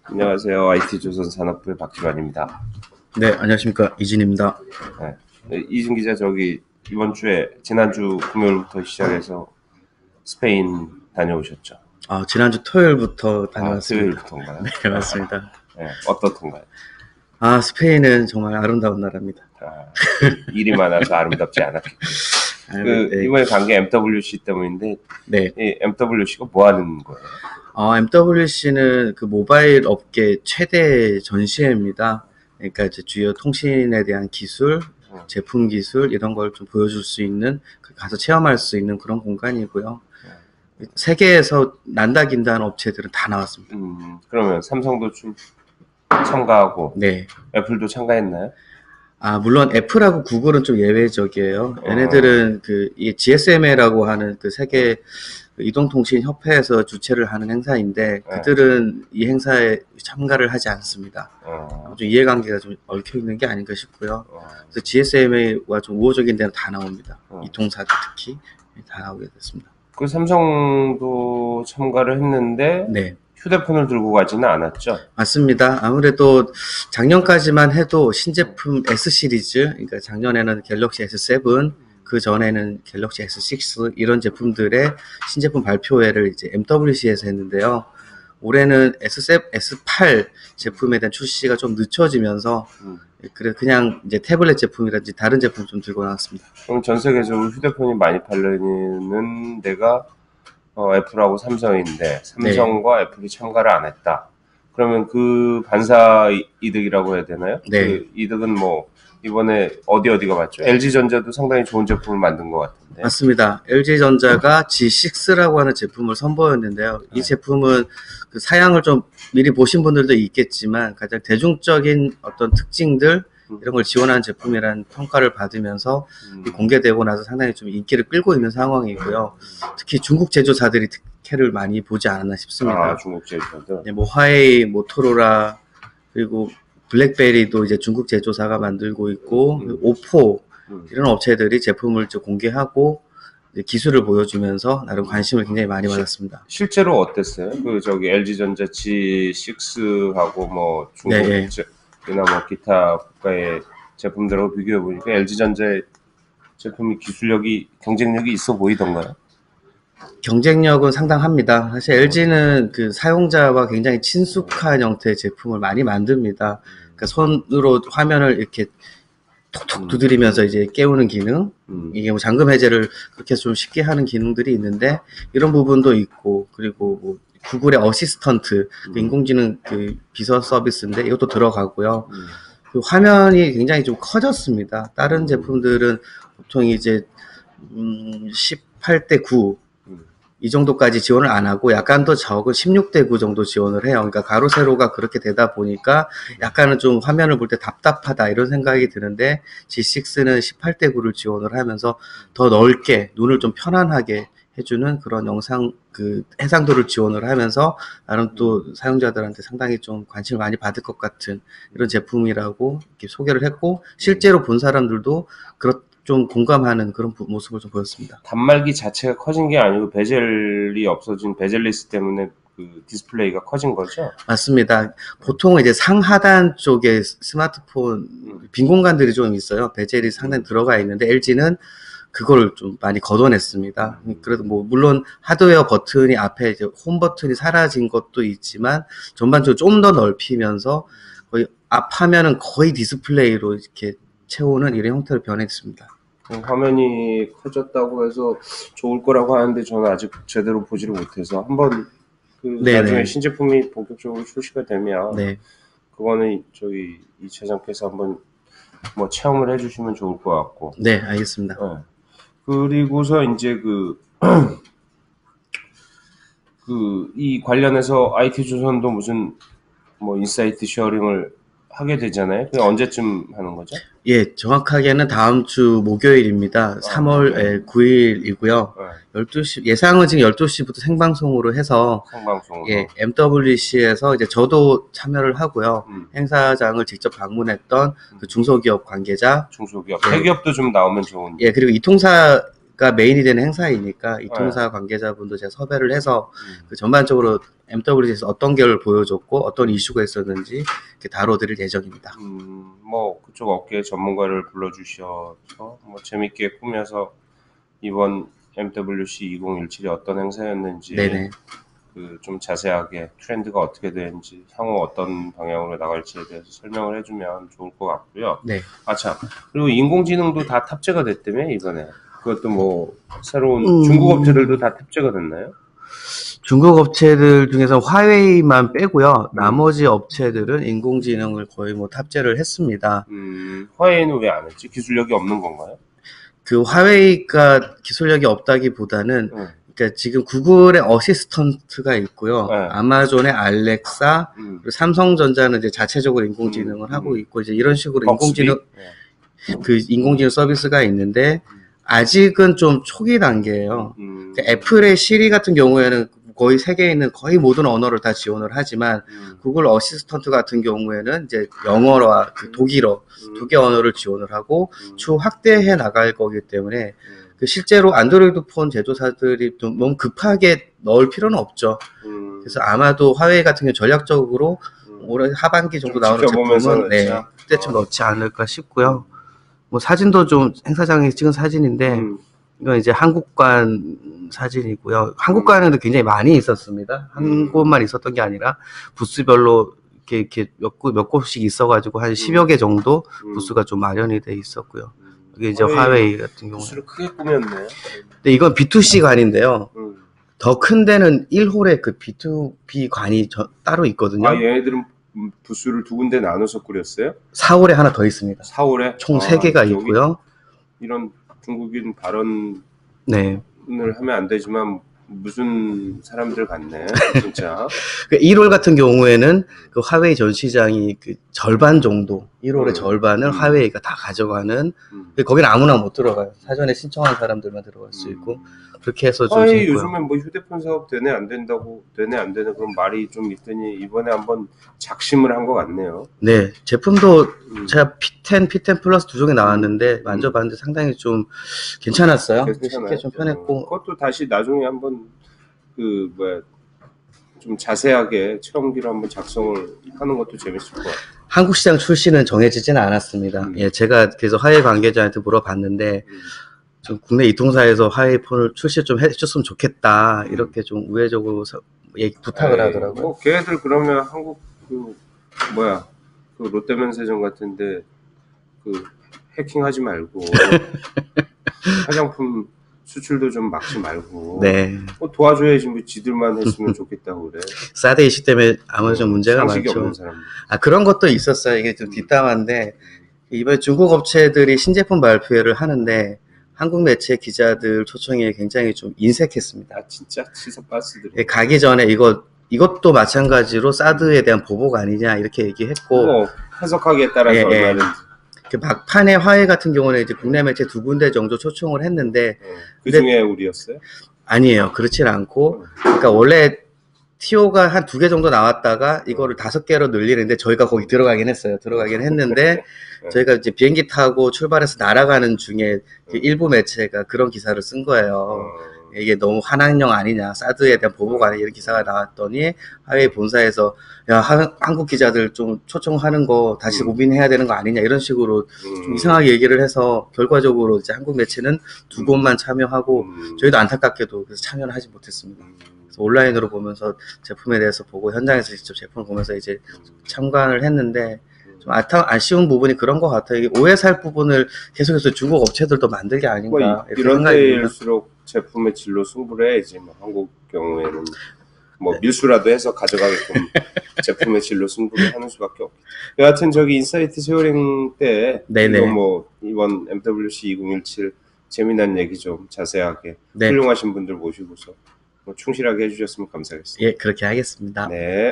안녕하세요. IT조선 산업부의 박지관입니다. 네, 안녕하십니까. 이진입니다. 네. 이준 기자, 지난주 금요일부터 시작해서 스페인 다녀오셨죠? 지난주 토요일부터 다녀왔습니다. 토요일부터인가요? 네, 맞습니다. 네, 어떻던가요? 스페인은 정말 아름다운 나라입니다. 일이 많아서 아름답지 않았겠죠. 네. 이번에 간 게 MWC 때문인데, 네. 이 MWC가 뭐 하는 거예요? MWC는 그 모바일 업계 최대 전시회입니다. 그러니까 이제 주요 통신에 대한 기술, 제품 기술 이런 걸 좀 보여줄 수 있는, 가서 체험할 수 있는 그런 공간이고요. 세계에서 난다긴다는 업체들은 다 나왔습니다. 그러면 삼성도 좀 참가하고, 네. 애플도 참가했나요? 물론 애플하고 구글은 좀 예외적이에요. 얘네들은 이 GSMA라고 하는 그 세계 이동통신협회에서 주최를 하는 행사인데, 그들은 이 행사에 참가를 하지 않습니다. 좀 이해관계가 좀 얽혀 있는 게 아닌가 싶고요. 그래서 GSMA와 좀 우호적인 데는 다 나옵니다. 이통사들 특히 다 나오게 됐습니다. 그 삼성도 참가를 했는데, 네. 휴대폰을 들고 가지는 않았죠? 맞습니다. 아무래도 작년까지만 해도 신제품 S 시리즈, 그러니까 작년에는 갤럭시 S7, 그 전에는 갤럭시 S6 이런 제품들의 신제품 발표회를 이제 MWC에서 했는데요. 올해는 S7, S8 제품에 대한 출시가 좀 늦춰지면서 그냥 이제 태블릿 제품이라든지 다른 제품 좀 들고 나왔습니다. 그럼 전 세계적으로 휴대폰이 많이 팔리는 데가 애플하고 삼성인데 삼성과 네. 애플이 참가를 안 했다. 그러면 그 반사 이득이라고 해야 되나요? 네. 그 이득은 뭐 이번에 어디가 맞죠? LG전자도 상당히 좋은 제품을 만든 것 같은데. 맞습니다. LG전자가 G6라고 하는 제품을 선보였는데요. 이 제품은 그 사양을 좀 미리 보신 분들도 있겠지만 가장 대중적인 어떤 특징들 이런 걸 지원하는 제품이라는 평가를 받으면서 공개되고 나서 상당히 좀 인기를 끌고 있는 상황이고요. 특히 중국 제조사들이 특혜를 많이 보지 않았나 싶습니다. 중국 제조사들. 네, 뭐 화웨이, 모토로라 그리고 블랙베리도 이제 중국 제조사가 만들고 있고 오포 이런 업체들이 제품을 공개하고 기술을 보여주면서 나름 관심을 굉장히 많이 받았습니다. 실제로 어땠어요? LG전자 G6하고 뭐 중국 네. 이나 뭐 기타 국가의 제품들하고 비교해 보니까 LG전자의 제품이 기술력이 경쟁력이 있어 보이던가요? 경쟁력은 상당합니다. 사실 LG는 그 사용자와 굉장히 친숙한 형태의 제품을 많이 만듭니다. 그러니까 손으로 화면을 이렇게 톡톡 두드리면서 이제 깨우는 기능, 이게 뭐 잠금 해제를 그렇게 좀 쉽게 하는 기능들이 있는데 이런 부분도 있고, 그리고 뭐 구글의 어시스턴트, 인공지능 그 비서 서비스인데 이것도 들어가고요. 그 화면이 굉장히 좀 커졌습니다. 다른 제품들은 보통 이제 18:9 이 정도까지 지원을 안 하고 약간 더 적은 16:9 정도 지원을 해요. 그러니까 가로 세로가 그렇게 되다 보니까 약간은 좀 화면을 볼 때 답답하다 이런 생각이 드는데 G6는 18:9를 지원을 하면서 더 넓게 눈을 좀 편안하게 해주는 그런 영상 그 해상도를 지원을 하면서 나름 또 사용자들한테 상당히 좀 관심을 많이 받을 것 같은 이런 제품이라고 이렇게 소개를 했고 실제로 본 사람들도 좀 공감하는 그런 모습을 좀 보였습니다. 단말기 자체가 커진 게 아니고 베젤이 없어진 베젤리스 때문에 그 디스플레이가 커진 거죠? 맞습니다. 보통 이제 상하단 쪽에 스마트폰 빈 공간들이 좀 있어요. 베젤이 상당히 들어가 있는데 LG는 그걸 좀 많이 걷어냈습니다. 그래도 뭐 물론 하드웨어 버튼이 앞에 이제 홈 버튼이 사라진 것도 있지만 전반적으로 좀 더 넓히면서 거의 앞 화면은 거의 디스플레이로 이렇게 채우는 이런 형태로 변했습니다. 화면이 커졌다고 해서 좋을 거라고 하는데 저는 아직 제대로 보지를 못해서 한번 나중에 신제품이 본격적으로 출시가 되면 그거는 저희 이 제작회사 한번 뭐 체험을 해주시면 좋을 것 같고. 네, 알겠습니다. 그리고서 이제 이 관련해서 IT조선도 무슨 뭐 인사이트 쉐어링을 하게 되잖아요. 그게 언제쯤 하는 거죠? 예, 정확하게는 다음 주 목요일입니다. 3월 9일이고요. 12시, 예상은 지금 12시부터 생방송으로 해서, 예, MWC에서 이제 저도 참여를 하고요. 행사장을 직접 방문했던 그 중소기업 관계자. 중소기업, 대기업도 좀 나오면 좋은데. 예, 그리고 이통사 MWC가 메인이 되는 행사이니까 이통사 관계자분도 제가 섭외를 해서 그 전반적으로 MWC에서 어떤 결을 보여줬고 어떤 이슈가 있었는지 이렇게 다뤄드릴 예정입니다. 뭐 그쪽 업계 전문가를 불러주셔서 뭐 재밌게 꾸며서 이번 MWC 2017이 어떤 행사였는지 네네. 그 좀 자세하게 트렌드가 어떻게 되는지 향후 어떤 방향으로 나갈지에 대해서 설명을 해주면 좋을 것 같고요. 네. 아 참, 그리고 인공지능도 다 탑재가 됐다며 이번에. 그것도 뭐 새로운 중국 업체들도 다 탑재가 됐나요? 중국 업체들 중에서 화웨이만 빼고요. 나머지 업체들은 인공지능을 거의 뭐 탑재를 했습니다. 화웨이는 왜 안 했지? 기술력이 없는 건가요? 그 화웨이가 기술력이 없다기보다는 그러니까 지금 구글의 어시스턴트가 있고요. 아마존의 알렉사, 그리고 삼성전자는 이제 자체적으로 인공지능을 하고 있고 이제 이런 식으로 인공지능 서비스가 있는데 아직은 좀 초기 단계예요. 그러니까 애플의 시리 같은 경우에는 거의 세계에 있는 거의 모든 언어를 다 지원을 하지만 구글 어시스턴트 같은 경우에는 이제 영어와 그 독일어 두 개 언어를 지원을 하고 추후 확대해 나갈 거기 때문에 그 실제로 안드로이드 폰 제조사들이 좀 너무 급하게 넣을 필요는 없죠. 그래서 아마도 화웨이 같은 경우 전략적으로 올해 하반기 정도 나오는 제품은 그때쯤 넣지 않을까 싶고요. 뭐 사진도 좀 행사장에 찍은 사진인데 이건 이제 한국관 사진이고요. 한국관에도 굉장히 많이 있었습니다. 한 곳만 있었던 게 아니라 부스별로 이렇게 몇 곳씩 있어가지고 한 10여 개 정도 부스가 좀 마련이 돼 있었고요. 이게 이제 화웨이 같은 경우는 부스를 크게 꾸몄네. 근데 이건 B2C 관인데요. 더 큰 데는 1홀에 그 B2B 관이 따로 있거든요. 아, 얘네들은 부스를 두 군데 나눠서 꾸렸어요? 4홀에 하나 더 있습니다. 4홀에? 총 3개가 있고요. 이런 중국인 발언을 네. 하면 안 되지만 무슨 사람들 같네, 진짜. 그 1홀 같은 경우에는 그 화웨이 전시장이 그 절반 정도, 1홀의 절반을 화웨이가 다 가져가는, 거기는 아무나 못 들어가요. 사전에 신청한 사람들만 들어갈 수 있고, 그렇게 해서 좀. 요즘에 뭐 휴대폰 사업 되네, 안 된다고, 되네, 안 되네, 그런 말이 좀 있더니, 이번에 한번 작심을 한 것 같네요. 네, 제품도 제가 P10, P10 플러스 두 종이 나왔는데, 만져봤는데 상당히 좀 괜찮았어요. 쉽게 좀 편했고. 그것도 다시 나중에 한번, 좀 자세하게 체험기로 한번 작성을 하는 것도 재밌을 것 같아요. 한국 시장 출시는 정해지지는 않았습니다. 예, 제가 그래서 화웨이 관계자한테 물어봤는데, 좀 국내 이통사에서 화웨이 폰을 출시 좀 해줬으면 좋겠다, 이렇게 좀 우회적으로 부탁을 하더라고요. 뭐, 걔네들 그러면 한국, 그 롯데면세점 같은데, 해킹하지 말고, 화장품 수출도 좀 막지 말고, 네. 뭐 도와줘야지, 뭐 지들만 했으면 좋겠다고 그래. 사드 이슈 때문에 아무래도 좀 문제가 상식이 많죠. 없는 사람들. 그런 것도 있었어요. 이게 좀 뒷담화인데, 이번에 중국 업체들이 신제품 발표회를 하는데, 한국 매체 기자들 초청에 굉장히 좀 인색했습니다. 진짜? 치사빠스들. 가기 전에 이것도 마찬가지로 사드에 대한 보복 아니냐, 이렇게 얘기했고. 해석하기에 따라서 얼마는. 그 막판에 화웨이 같은 경우는 이제 국내 매체 두 군데 정도 초청을 했는데. 그 중에 우리였어요? 아니에요. 그렇진 않고. 그러니까 원래 TO가 한 2개 정도 나왔다가 이거를 5개로 늘리는데 저희가 거기 들어가긴 했는데 저희가 이제 비행기 타고 출발해서 날아가는 중에 일부 매체가 그런 기사를 쓴 거예요. 이게 너무 한한령 아니냐, 사드에 대한 보복 아니냐, 이런 기사가 나왔더니 화웨이 본사에서 야, 한국 기자들 좀 초청하는 거 다시 고민해야 되는 거 아니냐, 이런 식으로 좀 이상하게 얘기를 해서 결과적으로 이제 한국 매체는 2곳만 참여하고 저희도 안타깝게도 그래서 참여를 하지 못했습니다. 그래서 온라인으로 보면서 제품에 대해서 보고 현장에서 직접 제품을 보면서 이제 참관을 했는데 좀 아쉬운 부분이 그런 것 같아요. 이게 오해 살 부분을 계속해서 중국 업체들도 만들 게 아닌가. 이런 데일수록 제품의 질로 승부를 해야지. 뭐 한국 경우에는 뭐 밀수라도 해서 가져가게끔 제품의 질로 승부를 하는 수밖에 없겠죠. 여하튼 저기 인사이트 쉐어링 때 이거 뭐 이번 MWC 2017 재미난 얘기 좀 자세하게 훌륭하신 분들 모시고서 뭐 충실하게 해주셨으면 감사하겠습니다. 예, 그렇게 하겠습니다. 네.